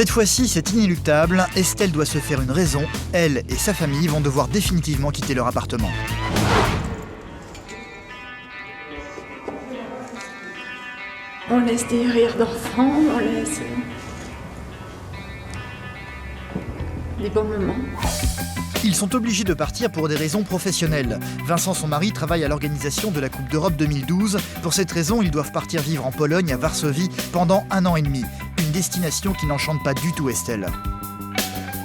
Cette fois-ci, c'est inéluctable. Estelle doit se faire une raison. Elle et sa famille vont devoir définitivement quitter leur appartement. On laisse des rires d'enfants, on laisse des bons moments. Ils sont obligés de partir pour des raisons professionnelles. Vincent, son mari, travaille à l'organisation de la Coupe d'Europe 2012. Pour cette raison, ils doivent partir vivre en Pologne, à Varsovie, pendant 1 an et demi. Une destination qui n'enchante pas du tout Estelle.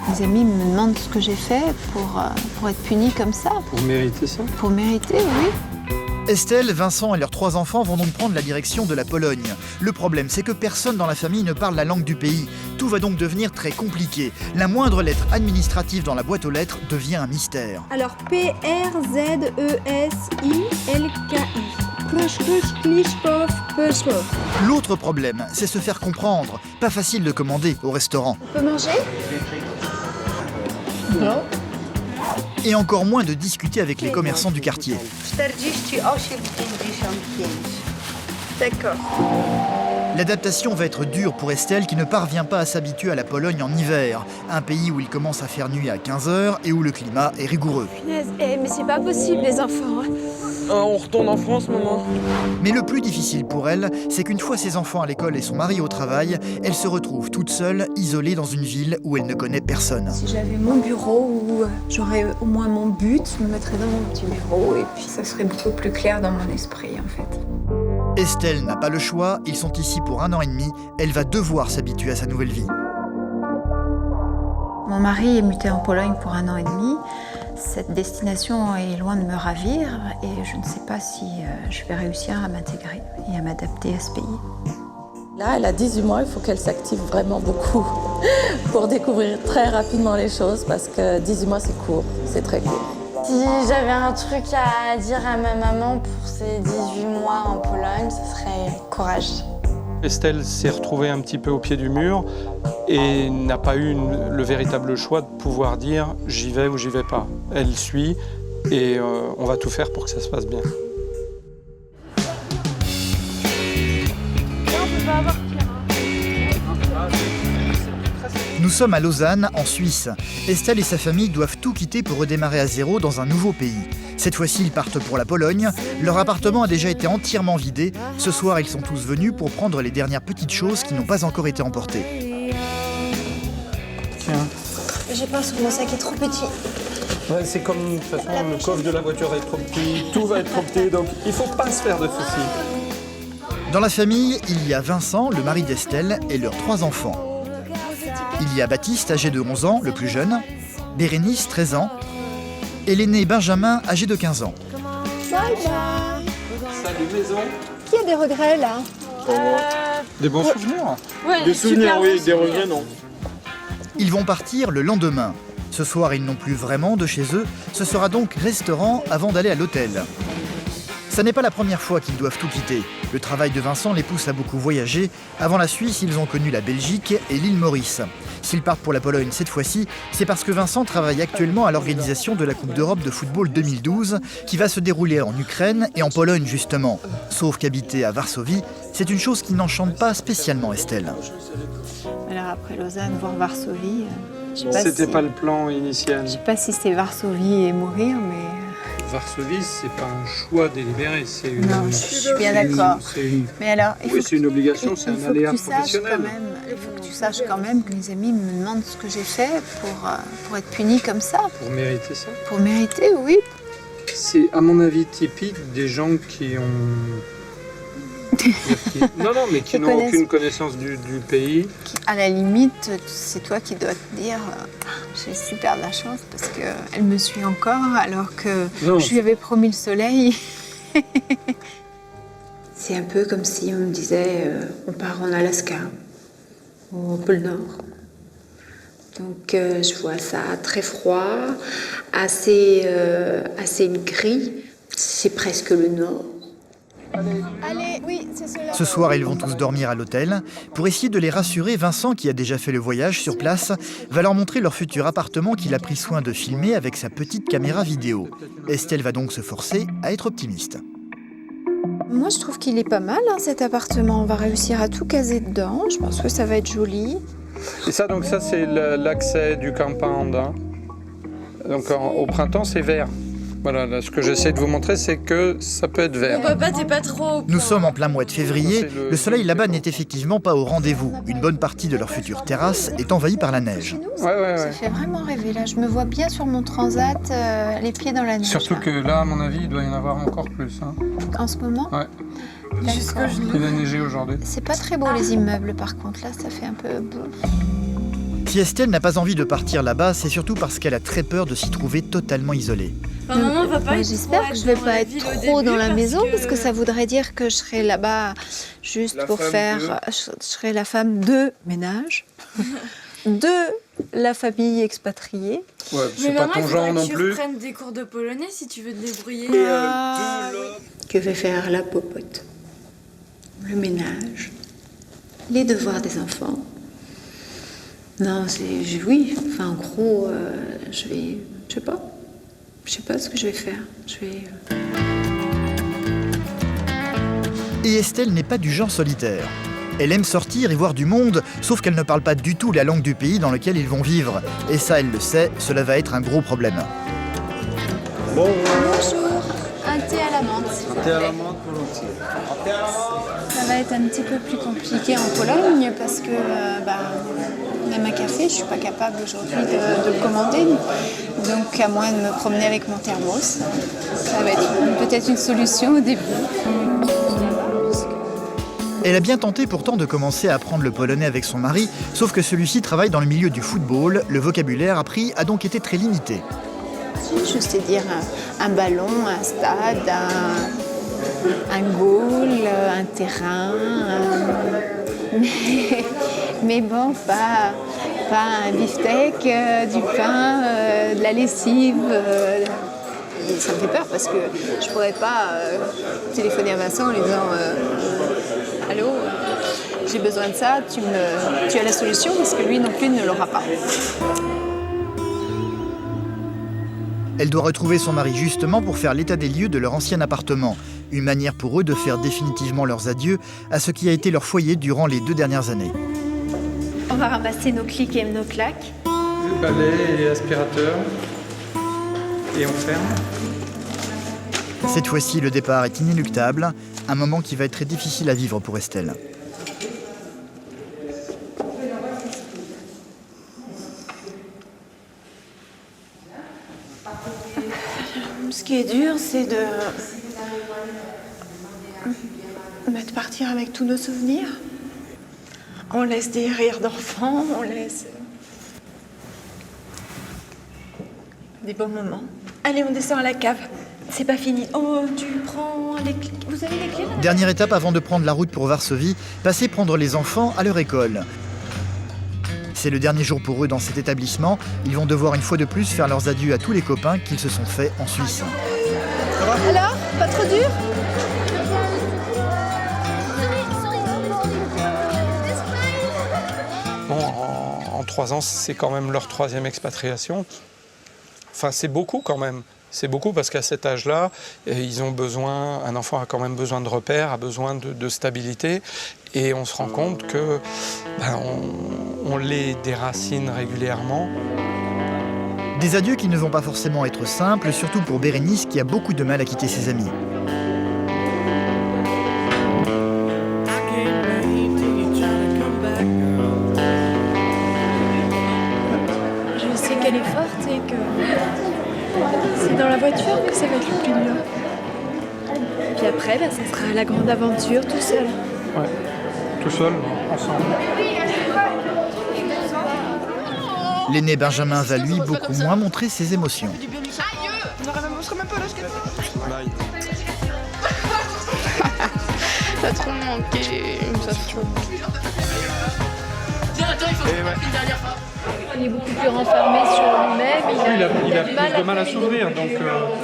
Mes amis me demandent ce que j'ai fait pour être punie comme ça. Pour mériter ça? Pour mériter, oui. Estelle, Vincent et leurs 3 enfants vont donc prendre la direction de la Pologne. Le problème, c'est que personne dans la famille ne parle la langue du pays. Tout va donc devenir très compliqué. La moindre lettre administrative dans la boîte aux lettres devient un mystère. Alors P-R-Z-E-S-I-L-K-I. L'autre problème, c'est se faire comprendre. Pas facile de commander au restaurant. On peut manger? Non. Et encore moins de discuter avec les commerçants du quartier. 48,55. D'accord. L'adaptation va être dure pour Estelle qui ne parvient pas à s'habituer à la Pologne en hiver, un pays où il commence à faire nuit à 15h et où le climat est rigoureux. Punaise, mais c'est pas possible les enfants. On retourne en France, maman. Mais le plus difficile pour elle, c'est qu'une fois ses enfants à l'école et son mari au travail, elle se retrouve toute seule, isolée dans une ville où elle ne connaît personne. Si j'avais mon bureau où j'aurais au moins mon but, je me mettrais dans mon petit bureau et puis ça serait beaucoup plus clair dans mon esprit en fait. Estelle n'a pas le choix, ils sont ici pour 1 an et demi, elle va devoir s'habituer à sa nouvelle vie. Mon mari est muté en Pologne pour 1 an et demi. Cette destination est loin de me ravir et je ne sais pas si je vais réussir à m'intégrer et à m'adapter à ce pays. Là, elle a 18 mois, il faut qu'elle s'active vraiment beaucoup pour découvrir très rapidement les choses parce que 18 mois, c'est court, c'est très court. Si j'avais un truc à dire à ma maman pour ses 18 mois en Pologne, ce serait courage. Estelle s'est retrouvée un petit peu au pied du mur et n'a pas eu le véritable choix de pouvoir dire « j'y vais ou j'y vais pas ». Elle suit et on va tout faire pour que ça se passe bien. Nous sommes à Lausanne, en Suisse. Estelle et sa famille doivent tout quitter pour redémarrer à zéro dans un nouveau pays. Cette fois-ci, ils partent pour la Pologne. Leur appartement a déjà été entièrement vidé. Ce soir, ils sont tous venus pour prendre les dernières petites choses qui n'ont pas encore été emportées. Tiens. J'ai peur que mon sac est trop petit. Ouais, c'est comme, de toute façon, le coffre de la voiture est trop petit, tout va être trop petit, donc il faut pas se faire de soucis. Dans la famille, il y a Vincent, le mari d'Estelle, et leurs 3 enfants. Il y a Baptiste, âgé de 11 ans, le plus jeune, Bérénice, 13 ans, et l'aîné Benjamin, âgé de 15 ans. Bye bye. Salut maison. Qui a des regrets là? Des bons souvenirs? Ouais, des souvenirs, oui, des regrets, non. Ils vont partir le lendemain. Ce soir, ils n'ont plus vraiment de chez eux. Ce sera donc restaurant avant d'aller à l'hôtel. Ça n'est pas la première fois qu'ils doivent tout quitter. Le travail de Vincent les pousse à beaucoup voyager. Avant la Suisse, ils ont connu la Belgique et l'île Maurice. S'ils partent pour la Pologne cette fois-ci, c'est parce que Vincent travaille actuellement à l'organisation de la Coupe d'Europe de football 2012 qui va se dérouler en Ukraine et en Pologne justement. Sauf qu'habiter à Varsovie, c'est une chose qui n'enchante pas spécialement Estelle. Alors après Lausanne, voir Varsovie, C'était pas le plan initial. je sais pas si c'est Varsovie et mourir, mais... Varsovie, c'est pas un choix délibéré, c'est une... Non, je suis bien d'accord. Mais alors, Oui, c'est une obligation, c'est un aléa professionnel. Il faut que tu saches quand même que mes amis me demandent ce que j'ai fait pour être punie comme ça. Pour mériter ça. Pour mériter, oui. C'est, à mon avis, typique des gens qui ont... Non, mais qui n'ont aucune connaissance du pays. À la limite, c'est toi qui dois te dire j'ai super de la chance parce qu'elle me suit encore alors que je lui avais promis le soleil. C'est un peu comme si on me disait on part en Alaska ou au pôle Nord. Donc je vois ça très froid, assez gris. C'est presque le Nord. Allez, oui, c'est cela. Ce soir, ils vont tous dormir à l'hôtel. Pour essayer de les rassurer, Vincent, qui a déjà fait le voyage sur place, va leur montrer leur futur appartement qu'il a pris soin de filmer avec sa petite caméra vidéo. Estelle va donc se forcer à être optimiste. Moi, je trouve qu'il est pas mal, hein, cet appartement. On va réussir à tout caser dedans. Je pense que ça va être joli. Et ça, donc ça c'est l'accès du compound. Hein. Donc au printemps, c'est vert. Voilà, là, ce que j'essaie de vous montrer, c'est que ça peut être vert. Papa, t'es pas trop... Nous sommes en plein mois de février. C'est Le soleil là-bas n'est effectivement pas au rendez-vous. Une bonne partie de leur future terrasse est envahie par la neige. Ça fait vraiment rêver là. Je me vois bien sur mon transat, les pieds dans la neige. Surtout là. que là, à mon avis, il doit y en avoir encore plus. Hein. En ce moment. Ouais. D'accord. Il a neigé aujourd'hui. C'est pas très beau les immeubles par contre. Là, ça fait un peu. Si Estelle n'a pas envie de partir là-bas, c'est surtout parce qu'elle a très peur de s'y trouver totalement isolée. Enfin, maman va pas Moi, être j'espère trop que je vais dans pas la être ville au trop dans début la maison que- parce que ça voudrait dire que je serai là-bas juste La pour femme faire. Je serai la femme de ménage, de la famille expatriée. Ouais, Mais c'est pas maman, ton il genre faudrait non que tu plus. reprennes des cours de polonais si tu veux te débrouiller. Que vais faire la popote, le ménage, les devoirs des enfants. Non, oui. Enfin, en gros, je sais pas ce que je vais faire. Et Estelle n'est pas du genre solitaire. Elle aime sortir et voir du monde, sauf qu'elle ne parle pas du tout la langue du pays dans lequel ils vont vivre. Et ça, elle le sait, cela va être un gros problème. Bonjour. Un thé à la menthe. Un thé à la menthe volontiers. Ça va être un petit peu plus compliqué en Pologne parce que même un café, je ne suis pas capable aujourd'hui de le commander. Donc à moins de me promener avec mon thermos. Ça va être peut-être une solution au début. Elle a bien tenté pourtant de commencer à apprendre le polonais avec son mari, sauf que celui-ci travaille dans le milieu du football. Le vocabulaire appris a donc été très limité. Je sais dire un ballon, un stade, un goal, un terrain. Mais bon, pas un beefsteak, du pain, de la lessive. Et ça me fait peur parce que je pourrais pas téléphoner à Vincent en lui disant allô, j'ai besoin de ça, tu as la solution parce que lui non plus ne l'aura pas. Elle doit retrouver son mari justement pour faire l'état des lieux de leur ancien appartement. Une manière pour eux de faire définitivement leurs adieux à ce qui a été leur foyer durant les 2 dernières années. On va ramasser nos clics et nos claques. Balai et aspirateur. Et on ferme. Cette fois-ci, le départ est inéluctable, un moment qui va être très difficile à vivre pour Estelle. Ce qui est dur, c'est de partir avec tous nos souvenirs. On laisse des rires d'enfants, on laisse des beaux moments. Allez, on descend à la cave. C'est pas fini. Oh, tu prends les clés. Vous avez les clés là ? Dernière étape avant de prendre la route pour Varsovie, passer prendre les enfants à leur école. C'est le dernier jour pour eux dans cet établissement. Ils vont devoir une fois de plus faire leurs adieux à tous les copains qu'ils se sont faits en Suisse. Alors, pas trop dur? Bon, en 3 ans, c'est quand même leur 3e expatriation. Enfin, c'est beaucoup quand même. C'est beaucoup parce qu'à cet âge-là, ils ont besoin, un enfant a quand même besoin de repères, a besoin de stabilité. Et on se rend compte que on les déracine régulièrement. Des adieux qui ne vont pas forcément être simples, surtout pour Bérénice qui a beaucoup de mal à quitter ses amis. Je sais qu'elle est forte et que c'est dans la voiture que ça va être le plus dur. Puis après, ça sera la grande aventure tout seul. Ouais. Tout seul, ensemble. L'aîné Benjamin va lui beaucoup moins montrer ses émotions. T'as trop manqué. Il est beaucoup plus renfermé sur lui-même. Il a plus de mal à s'ouvrir. Donc,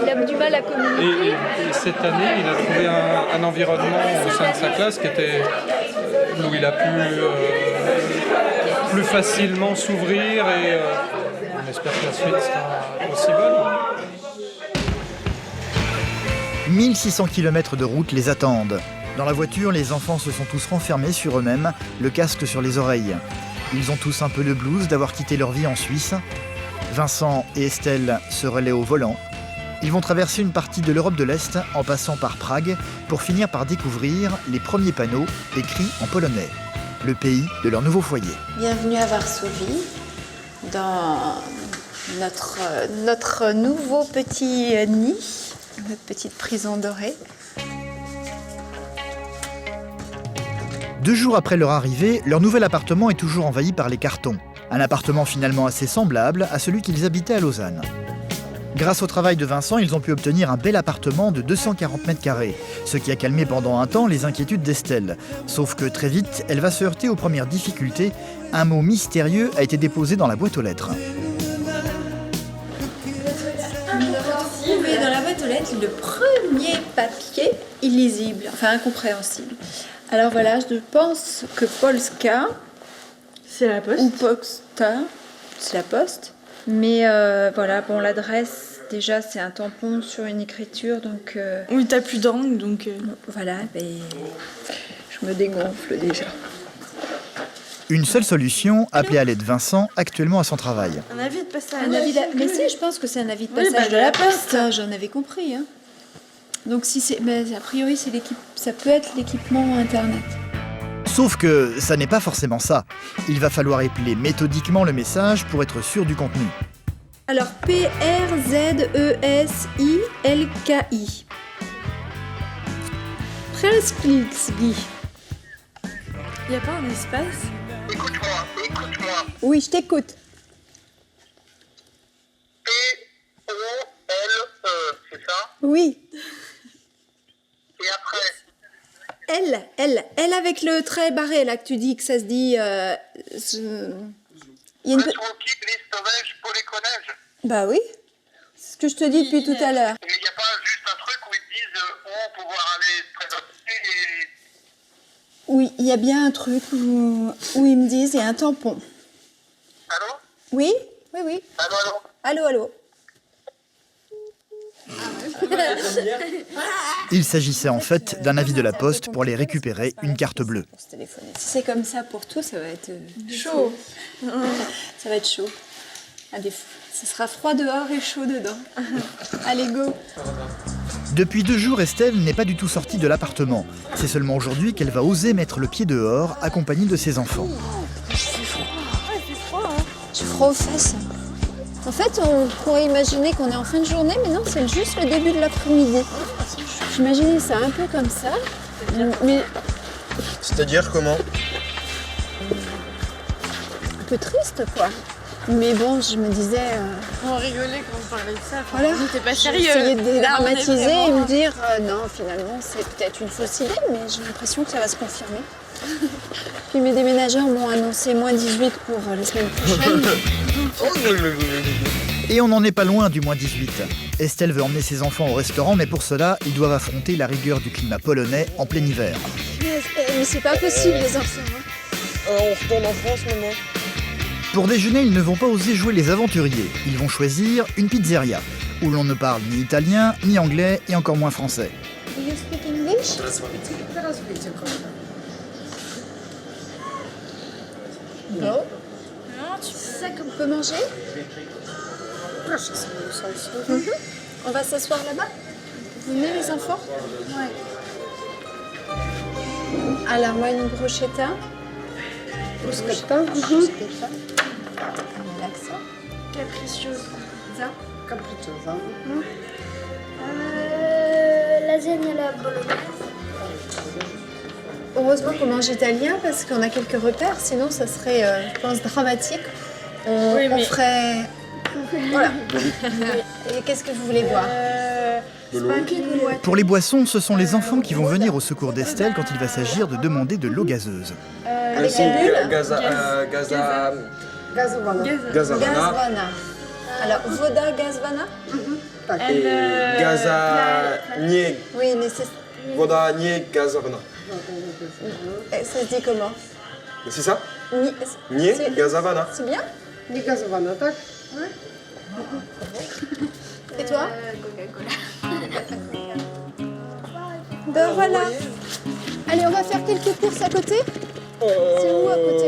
Il a du mal à communiquer. et cette année, il a trouvé un environnement au sein de sa classe où il a pu plus facilement s'ouvrir et on espère que la suite sera aussi bonne. 1600 km de route les attendent. Dans la voiture, les enfants se sont tous renfermés sur eux-mêmes, le casque sur les oreilles. Ils ont tous un peu le blues d'avoir quitté leur vie en Suisse. Vincent et Estelle se relaient au volant. Ils vont traverser une partie de l'Europe de l'Est en passant par Prague pour finir par découvrir les premiers panneaux écrits en polonais, le pays de leur nouveau foyer. Bienvenue à Varsovie, dans notre nouveau petit nid, notre petite prison dorée. 2 jours après leur arrivée, leur nouvel appartement est toujours envahi par les cartons. Un appartement finalement assez semblable à celui qu'ils habitaient à Lausanne. Grâce au travail de Vincent, ils ont pu obtenir un bel appartement de 240 mètres carrés, ce qui a calmé pendant un temps les inquiétudes d'Estelle. Sauf que très vite, elle va se heurter aux premières difficultés. Un mot mystérieux a été déposé dans la boîte aux lettres. Nous avons trouvé dans la boîte aux lettres le premier papier illisible, enfin incompréhensible. Alors voilà, je pense que Polska, C'est la poste. ou Poczta, c'est la poste. Mais voilà, bon, l'adresse, déjà, c'est un tampon sur une écriture, donc Oui, t'as plus d'angle, donc... voilà, mais je me dégonfle déjà. Une seule solution, appeler à l'aide Vincent, actuellement à son travail. Un avis de passage. Mais si, je pense que c'est un avis de Oui, passage bah, de la poste, hein, j'en avais compris. Hein. Donc si c'est, a priori, c'est ça peut être l'équipement Internet. Sauf que ça n'est pas forcément ça. Il va falloir épeler méthodiquement le message pour être sûr du contenu. Alors, P-R-Z-E-S-I-L-K-I. Presklixgi. Y a pas un espace? Écoute-moi. Oui, je t'écoute. P-O-L-E, c'est ça? Oui. Et après? Elle avec le trait barré, là, que tu dis que ça se dit... Il y a une... Wysłówki, listoweź, polykonège. Bah oui. C'est ce que je te dis depuis tout à l'heure. Mais il n'y a pas juste un truc où ils te disent pouvoir aller se présenter et... Oui, il y a bien un truc où ils me disent, il y a un tampon. Allô? Oui, oui. Allô? Allô. Il s'agissait en fait d'un avis de la poste pour les récupérer une carte bleue. Pour se téléphoner. Si c'est comme ça pour tout, ça va être chaud. Ça va être chaud. Ce sera froid dehors et chaud dedans. Allez, go. Depuis 2 jours, Estelle n'est pas du tout sortie de l'appartement. C'est seulement aujourd'hui qu'elle va oser mettre le pied dehors, accompagnée de ses enfants. J'ai froid aux fesses. En fait, on pourrait imaginer qu'on est en fin de journée, mais non, c'est juste le début de l'après-midi. J'imaginais ça un peu comme ça, mais C'est-à-dire comment? un peu triste, quoi. Mais bon, je me disais... On rigolait quand on parlait de ça. Voilà, T'es pas j'ai sérieux. essayé de Là, on est dédramatiser vraiment- et me dire non, finalement, c'est peut-être une fausse idée, mais j'ai l'impression que ça va se confirmer. Puis mes déménageurs m'ont annoncé moins 18 pour la semaine prochaine. Et on n'en est pas loin du moins 18. Estelle veut emmener ses enfants au restaurant, mais pour cela, ils doivent affronter la rigueur du climat polonais en plein hiver. Mais c'est pas possible, les enfants. On retourne en France maintenant. Pour déjeuner, ils ne vont pas oser jouer les aventuriers. Ils vont choisir une pizzeria, où l'on ne parle ni italien, ni anglais, et encore moins français. Do you speak English? Non. C'est ça qu'on peut manger? Mhm. On va s'asseoir là-bas? Vous venez, les enfants? Ouais. Alors, moi, une brochetta. Bruschetta. L'accent. Capricciosa. Lasagne à la bolognaise. Heureusement qu'on mange italien parce qu'on a quelques repères, sinon ça serait, je pense, dramatique. On ferait... Voilà. Et qu'est-ce que vous voulez boire? Pour les boissons, ce sont les enfants qui vont venir au secours d'Estelle quand il va s'agir de demander de l'eau gazeuse. Avec la bulle? Gazavana. Gazvana. Alors, Voda Gazvana? Gazanie. Oui, mais c'est... Voda nie gazovna. Ça se dit comment? C'est ça? Nie Nie gazavana. C'est bien? Et toi? Ben voilà. Allez, on va faire quelques courses à côté. C'est où à côté?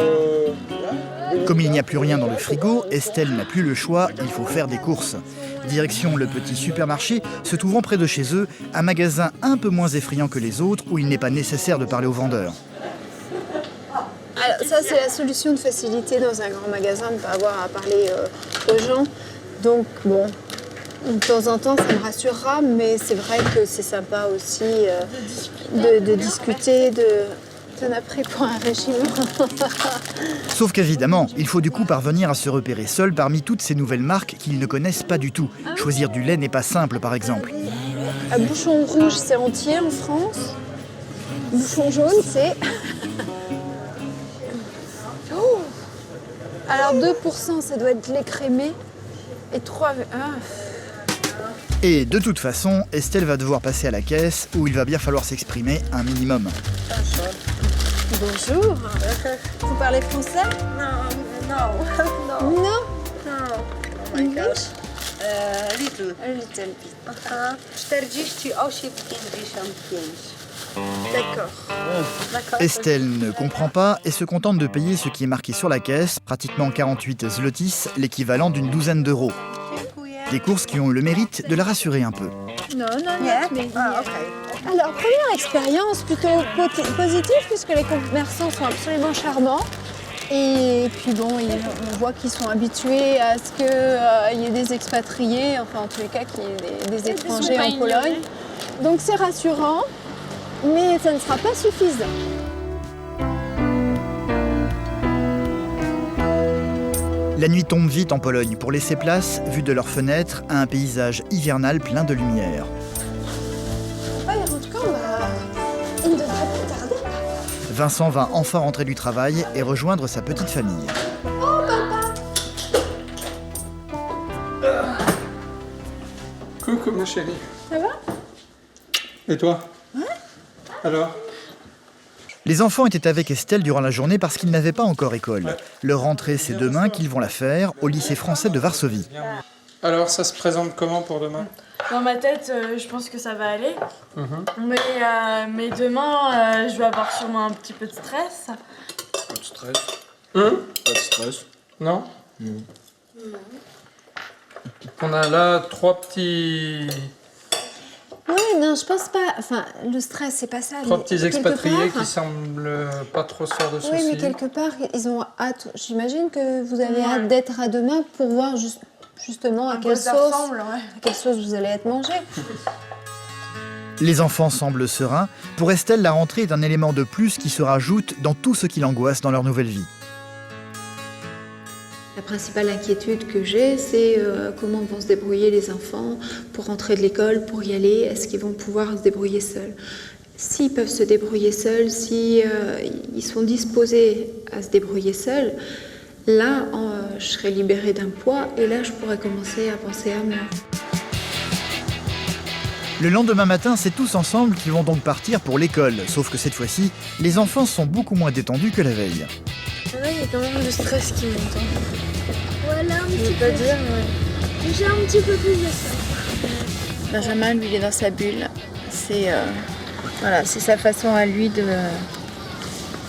Comme il n'y a plus rien dans le frigo, Estelle n'a plus le choix, il faut faire des courses. Direction le petit supermarché, se trouvant près de chez eux, un magasin un peu moins effrayant que les autres où il n'est pas nécessaire de parler aux vendeurs. Alors, ça, c'est la solution de facilité dans un grand magasin, de ne pas avoir à parler aux gens. Donc, bon, de temps en temps, ça me rassurera, mais c'est vrai que c'est sympa aussi de discuter, T'en as pris pour un régime. Sauf qu'évidemment, il faut du coup parvenir à se repérer seul parmi toutes ces nouvelles marques qu'ils ne connaissent pas du tout. Choisir du lait n'est pas simple, par exemple. Un bouchon rouge, c'est entier en France. Bouchon jaune, c'est... Oh, alors 2%, ça doit être lait crémé. Et 3... Et de toute façon, Estelle va devoir passer à la caisse où il va bien falloir s'exprimer un minimum. Bonjour. Vous parlez français? No. English? Little. A little bit. 48,55. D'accord. Estelle ne comprend pas et se contente de payer ce qui est marqué sur la caisse, pratiquement 48 zlotys, l'équivalent d'une douzaine d'euros. Des courses qui ont eu le mérite de la rassurer un peu. Non. Okay. Alors, première expérience plutôt positive puisque les commerçants sont absolument charmants. Et puis bon, on voit qu'ils sont habitués à ce qu'il y ait des expatriés, enfin en tous les cas qu'il y ait des étrangers en Pologne. Donc c'est rassurant, mais ça ne sera pas suffisant. La nuit tombe vite en Pologne pour laisser place, vue de leur fenêtre, à un paysage hivernal plein de lumière. Ouais, en tout cas, il ne devrait pas tarder. Vincent va enfin rentrer du travail et rejoindre sa petite famille. Oh, papa! Coucou ma chérie. Ça va? Et toi? Ouais. Alors? Les enfants étaient avec Estelle durant la journée parce qu'ils n'avaient pas encore école. Leur rentrée, c'est demain qu'ils vont la faire au lycée français de Varsovie. Alors, ça se présente comment pour demain? Dans ma tête, je pense que ça va aller. Mais demain, je vais avoir sûrement un petit peu de stress. Pas de stress. Pas de stress. Non? On a là 3 petits... Oui, non, je pense pas. Enfin, le stress, c'est pas ça. 3 mais petits expatriés quelque part, qui semblent pas trop se faire de soucis. Oui, mais quelque part, ils ont hâte. J'imagine que vous avez hâte d'être à demain pour voir justement à quelle sauce vous allez être mangé. Les enfants semblent sereins. Pour Estelle, la rentrée est un élément de plus qui se rajoute dans tout ce qui l'angoisse dans leur nouvelle vie. La principale inquiétude que j'ai, c'est comment vont se débrouiller les enfants pour rentrer de l'école, pour y aller. Est-ce qu'ils vont pouvoir se débrouiller seuls? S'ils peuvent se débrouiller seuls, si ils sont disposés à se débrouiller seuls, là, je serai libérée d'un poids et là, je pourrais commencer à penser à moi. Le lendemain matin, c'est tous ensemble qui vont donc partir pour l'école. Sauf que cette fois-ci, les enfants sont beaucoup moins détendus que la veille. Là, il y a quand même le stress qui monte. Voilà, un petit peu. J'ai un petit peu plus de ça. Benjamin, lui, il est dans sa bulle. C'est sa façon à lui de...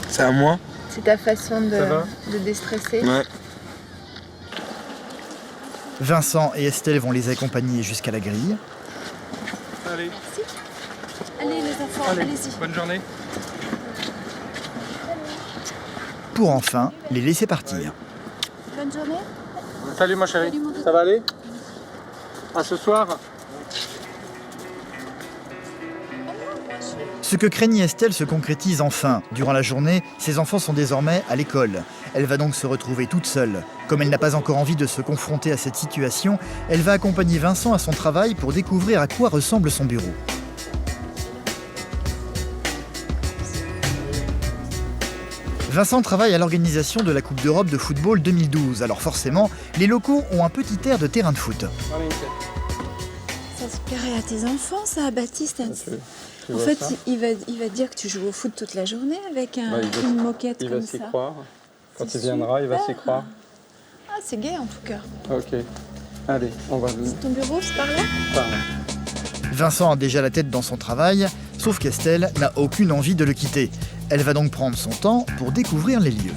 C'est à moi? C'est ta façon Ça va de déstresser. Ouais. Vincent et Estelle vont les accompagner jusqu'à la grille. Allez, Allez, les enfants, allez-y. bonne journée. Pour enfin les laisser partir. Bonne journée. Salut ma chérie, ça va aller? À ce soir? Ce que craignait Estelle se concrétise enfin. Durant la journée, ses enfants sont désormais à l'école. Elle va donc se retrouver toute seule. Comme elle n'a pas encore envie de se confronter à cette situation, elle va accompagner Vincent à son travail pour découvrir à quoi ressemble son bureau. Vincent travaille à l'organisation de la Coupe d'Europe de football 2012. Alors forcément, les locaux ont un petit air de terrain de foot. Ça se plairait à tes enfants, ça, Baptiste. En fait, il va dire que tu joues au foot toute la journée avec une moquette il comme va ça. s'y croire. Quand C'est il viendra, il va s'y super. croire. Ah, c'est gai en tout cas. Ok. Allez, on va... Ton bureau, c'est par là? Vincent a déjà la tête dans son travail, sauf qu'Estelle n'a aucune envie de le quitter. Elle va donc prendre son temps pour découvrir les lieux.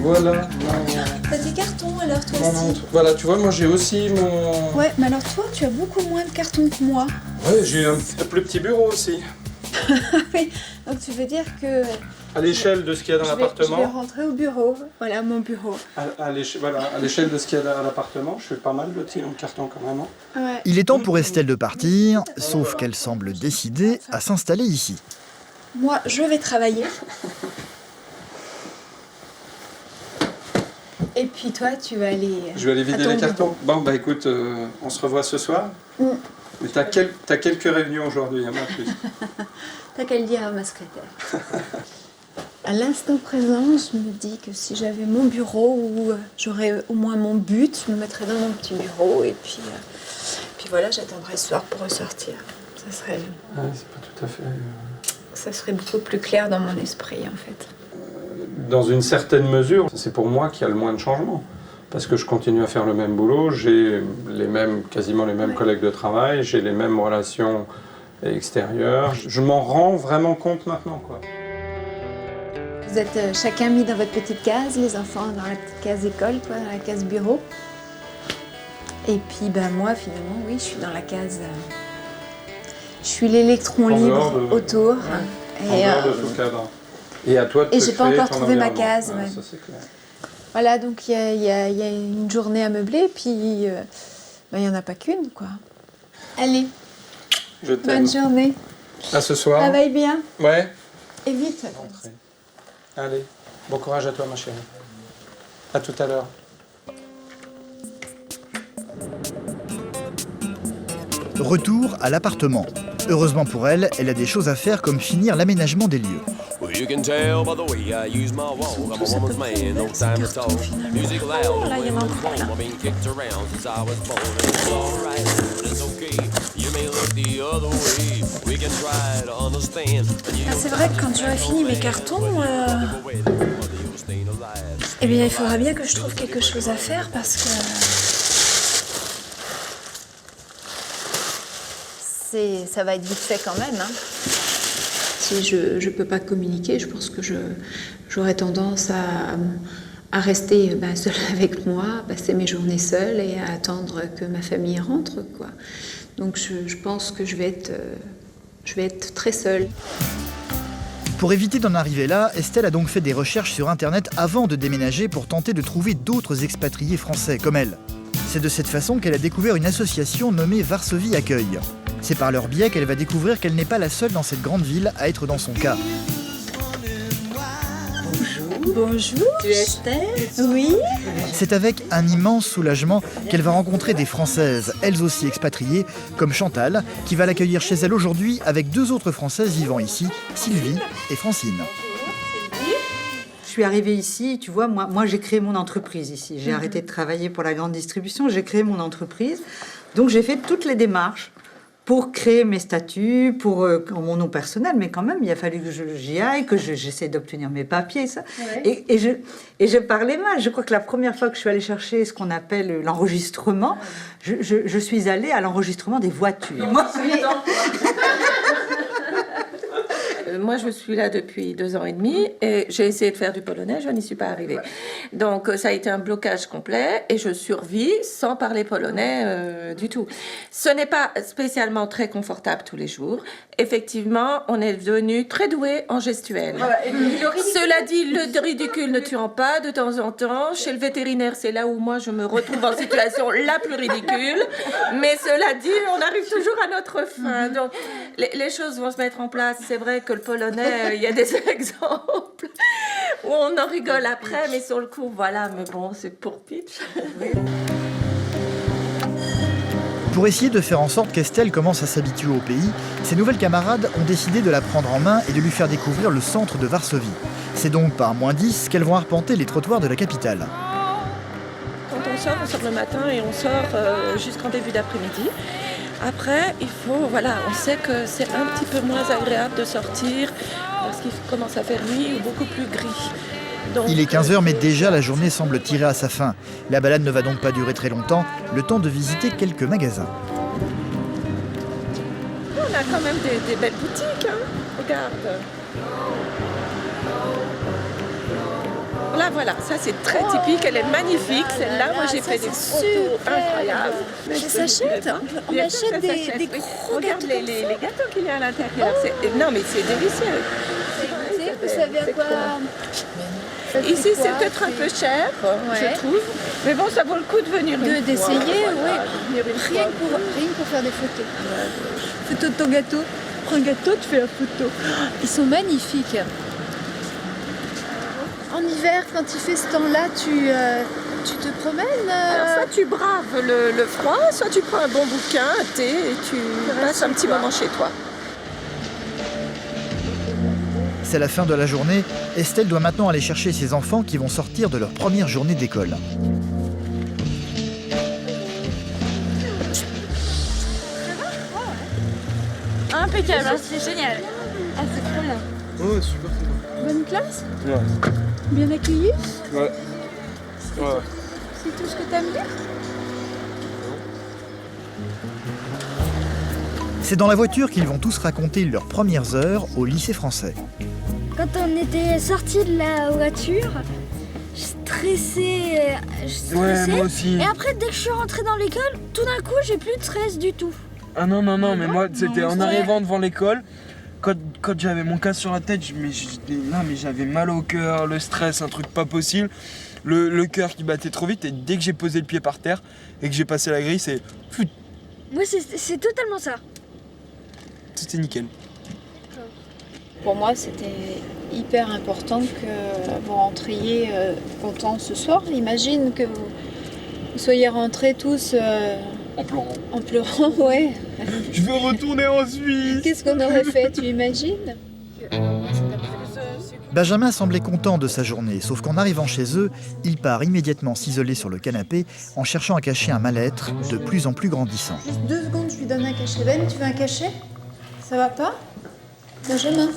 Voilà. T'as des cartons alors toi Non, aussi? voilà, tu vois, moi j'ai aussi mon... Ouais, mais alors toi, tu as beaucoup moins de cartons que moi. Ouais, j'ai un plus petit bureau aussi. Oui, donc tu veux dire que À l'échelle de ce qu'il y a dans je vais l'appartement. rentrer au bureau. Voilà mon bureau. À l'échelle de ce qu'il y a dans l'appartement, je fais pas mal de carton quand même. Ouais. Il est temps pour Estelle de partir, sauf qu'elle semble décidée à s'installer ici. Moi, je vais travailler. Et puis toi, tu vas aller... Je vais aller vider les cartons. Bon, bah écoute, on se revoit ce soir. Mais t'as quelques réunions aujourd'hui, hein, pas plus. T'as qu'à le dire à ma secrétaire. À l'instant présent, je me dis que si j'avais mon bureau où j'aurais au moins mon but, je me mettrais dans mon petit bureau et puis voilà, j'attendrais ce soir pour ressortir. Ça serait... Ouais, c'est pas tout à fait... Ça serait beaucoup plus clair dans mon esprit, en fait. Dans une certaine mesure, c'est pour moi qu'il y a le moins de changements. Parce que je continue à faire le même boulot, j'ai quasiment les mêmes collègues de travail, j'ai les mêmes relations extérieures. Je m'en rends vraiment compte maintenant, quoi. Vous êtes chacun mis dans votre petite case, les enfants dans la petite case école, toi dans la case bureau. Et puis moi, finalement, oui, je suis dans la case... je suis l'électron libre autour. En dehors de tout cadre. Et à toi de te j'ai pas créer encore ton trouvé ma environnement. case. Ouais, Ouais. ça, c'est clair. Voilà, donc il y a une journée à meubler, puis il n'y en a pas qu'une, quoi. Allez, Je t'aime. bonne journée. À ce soir. Travaille bien. Ouais. Et vite. Allez, bon courage à toi, ma chérie. À tout à l'heure. Retour à l'appartement. Heureusement pour elle, elle a des choses à faire comme finir l'aménagement des lieux. C'est vrai que quand j'aurai fini mes cartons, eh bien, il faudra bien que je trouve quelque chose à faire parce que... Ça va être vite fait quand même, hein. Si je ne peux pas communiquer, je pense que j'aurais tendance à rester seule avec moi, passer mes journées seule et à attendre que ma famille rentre, quoi. Donc je pense que je vais être très seule. Pour éviter d'en arriver là, Estelle a donc fait des recherches sur Internet avant de déménager pour tenter de trouver d'autres expatriés français comme elle. C'est de cette façon qu'elle a découvert une association nommée Varsovie Accueil. C'est par leur biais qu'elle va découvrir qu'elle n'est pas la seule dans cette grande ville à être dans son cas. Bonjour. Tu es Estelle? Oui. C'est avec un immense soulagement qu'elle va rencontrer des Françaises, elles aussi expatriées, comme Chantal, qui va l'accueillir chez elle aujourd'hui avec 2 autres Françaises vivant ici, Sylvie et Francine. Je suis arrivée ici, tu vois, moi j'ai créé mon entreprise ici. J'ai arrêté de travailler pour la grande distribution, j'ai créé mon entreprise. Donc j'ai fait toutes les démarches pour créer mes statuts, pour en mon nom personnel, mais quand même, il a fallu que j'y aille, que j'essaie d'obtenir mes papiers, ça. Ouais. Et je parlais mal. Je crois que la première fois que je suis allée chercher ce qu'on appelle l'enregistrement, je suis allée à l'enregistrement des voitures. Et moi, Moi, je suis là depuis 2 ans et demi et j'ai essayé de faire du polonais, je n'y suis pas arrivée. Donc, ça a été un blocage complet et je survis sans parler polonais du tout. Ce n'est pas spécialement très confortable tous les jours. Effectivement, on est devenu très doué en gestuelle. Voilà. Cela dit, le ridicule ne tuant pas de temps en temps. Chez le vétérinaire, c'est là où moi je me retrouve en situation la plus ridicule. Mais cela dit, on arrive toujours à notre fin. Donc, les choses vont se mettre en place. C'est vrai que le polonais, il y a des exemples où on en rigole après, mais sur le coup, voilà. Mais bon, c'est pour pitch. Pour essayer de faire en sorte qu'Estelle commence à s'habituer au pays, ses nouvelles camarades ont décidé de la prendre en main et de lui faire découvrir le centre de Varsovie. C'est donc par -10 qu'elles vont arpenter les trottoirs de la capitale. Quand on sort le matin et on sort jusqu'en début d'après-midi. Après, on sait que c'est un petit peu moins agréable de sortir parce qu'il commence à faire nuit ou beaucoup plus gris. Donc, il est 15h, mais déjà la journée semble tirer à sa fin. La balade ne va donc pas durer très longtemps, le temps de visiter quelques magasins. On a quand même des belles boutiques, hein. Regarde. Là, Ah voilà, ça c'est très typique, elle est magnifique. Celle-là, moi j'ai fait des photos incroyables. Ça s'achète, hein. On achète des gros Regarde gâteaux. les gâteaux qu'il y a à l'intérieur. Non mais c'est délicieux. Vous savez à quoi? Ici c'est peut-être un peu cher, je trouve. Mais bon, ça vaut le coup de venir D'essayer, Voilà. oui. Rien que pour faire des photos. Photo de ton gâteau. Prends un gâteau, tu fais la photo. Ils sont magnifiques. En hiver, quand il fait ce temps-là, tu te promènes. Alors soit tu braves le froid, soit tu prends un bon bouquin, un thé et tu passes un petit moment chez toi. C'est la fin de la journée. Estelle doit maintenant aller chercher ses enfants qui vont sortir de leur première journée d'école. Impeccable, c'est génial. Ah, c'est trop bien. Ouais, super. Bonne classe? Ouais. Bien accueillie? Ouais. Ouais. C'est tout ce que t'aimes bien? C'est dans la voiture qu'ils vont tous raconter leurs premières heures au lycée français. Quand on était sortis de la voiture, je stressais. Ouais, moi aussi. Et après, dès que je suis rentrée dans l'école, tout d'un coup, j'ai plus de stress du tout. Ah non, mais moi, c'était en arrivant devant l'école, quand j'avais mon casque sur la tête, mais j'avais mal au cœur, le stress, un truc pas possible, le cœur qui battait trop vite, et dès que j'ai posé le pied par terre et que j'ai passé la grille, c'est... Moi, c'est totalement ça. C'était nickel. Pour moi, c'était hyper important que vous rentriez contents ce soir. Imagine que vous soyez rentrés tous En pleurant. en pleurant, ouais. Je veux retourner en Suisse. Qu'est-ce qu'on aurait fait, tu imagines? Benjamin semblait content de sa journée, sauf qu'en arrivant chez eux, il part immédiatement s'isoler sur le canapé en cherchant à cacher un mal-être de plus en plus grandissant. Juste 2 secondes, je lui donne un cachet. Ben, tu veux un cachet? Ça va pas? Benjamin.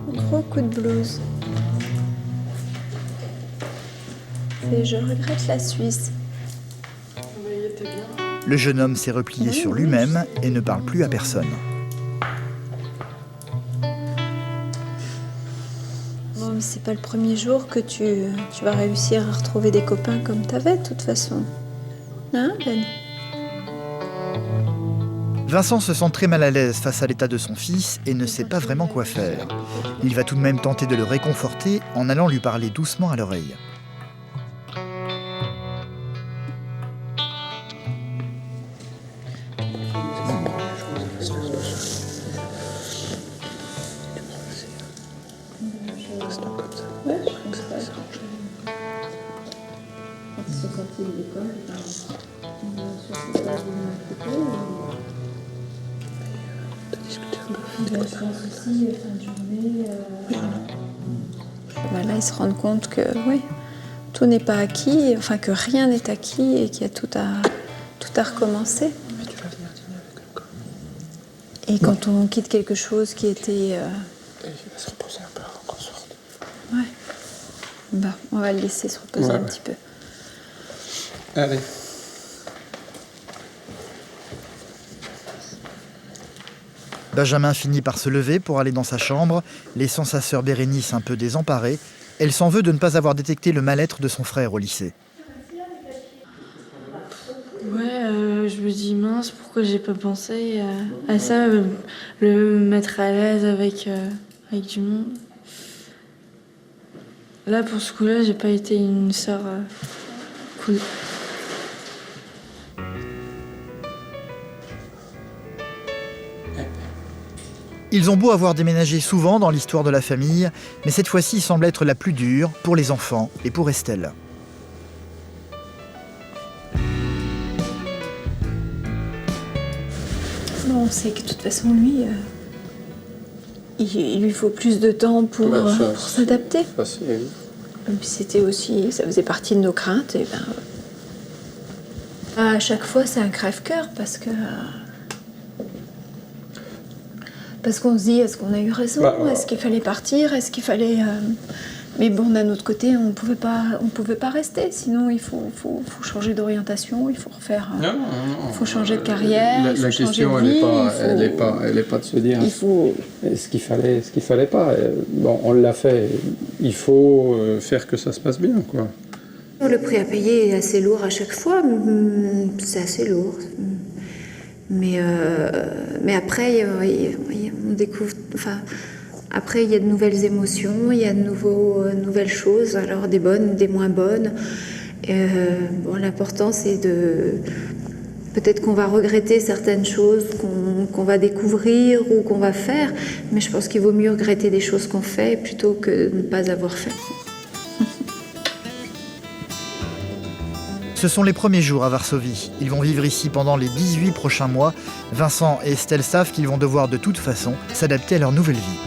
Un gros coup de blues. C'est je regrette la Suisse. Le jeune homme s'est replié sur lui-même et ne parle plus à personne. Bon, mais c'est pas le premier jour que tu vas réussir à retrouver des copains comme t'avais, de toute façon. Hein, Ben? Vincent se sent très mal à l'aise face à l'état de son fils et ne sait pas vraiment quoi faire. Il va tout de même tenter de le réconforter en allant lui parler doucement à l'oreille. Là, ils se rendent compte que oui, tout n'est pas acquis, enfin que rien n'est acquis et qu'il y a tout à recommencer. Et quand on quitte quelque chose qui était... Il va se reposer un peu avant qu'on sorte. Ouais. Bah, on va le laisser se reposer un petit peu. Allez. Benjamin finit par se lever pour aller dans sa chambre, laissant sa sœur Bérénice un peu désemparée. Elle s'en veut de ne pas avoir détecté le mal-être de son frère au lycée. Ouais, je me dis mince, pourquoi j'ai pas pensé à ça, le mettre à l'aise avec du monde. Là, pour ce coup-là, j'ai pas été une sœur cool. Ils ont beau avoir déménagé souvent dans l'histoire de la famille, mais cette fois-ci semble être la plus dure pour les enfants et pour Estelle. Bon, on sait que de toute façon, lui, il lui faut plus de temps pour s'adapter. Et puis c'était aussi, ça faisait partie de nos craintes. Et à chaque fois, c'est un crève-cœur parce Parce qu'on se dit, est-ce qu'on a eu raison? Est-ce qu'il fallait partir? Est-ce qu'il fallait... Mais bon, d'un autre côté, on pouvait pas rester. Sinon, il faut changer d'orientation, il faut refaire... Il faut changer de carrière, il faut la changer question, de vie. elle est pas de se dire est-ce qu'il fallait pas. Bon, on l'a fait. Il faut faire que ça se passe bien, quoi. Le prix à payer est assez lourd à chaque fois. C'est assez lourd. Mais après, on découvre... Enfin, après, il y a de nouvelles émotions, il y a de nouvelles choses, alors des bonnes, des moins bonnes. Bon, l'important, c'est de... Peut-être qu'on va regretter certaines choses qu'on va découvrir ou qu'on va faire, mais je pense qu'il vaut mieux regretter des choses qu'on fait plutôt que de ne pas avoir fait. Ce sont les premiers jours à Varsovie. Ils vont vivre ici pendant les 18 prochains mois. Vincent et Estelle savent qu'ils vont devoir de toute façon s'adapter à leur nouvelle vie.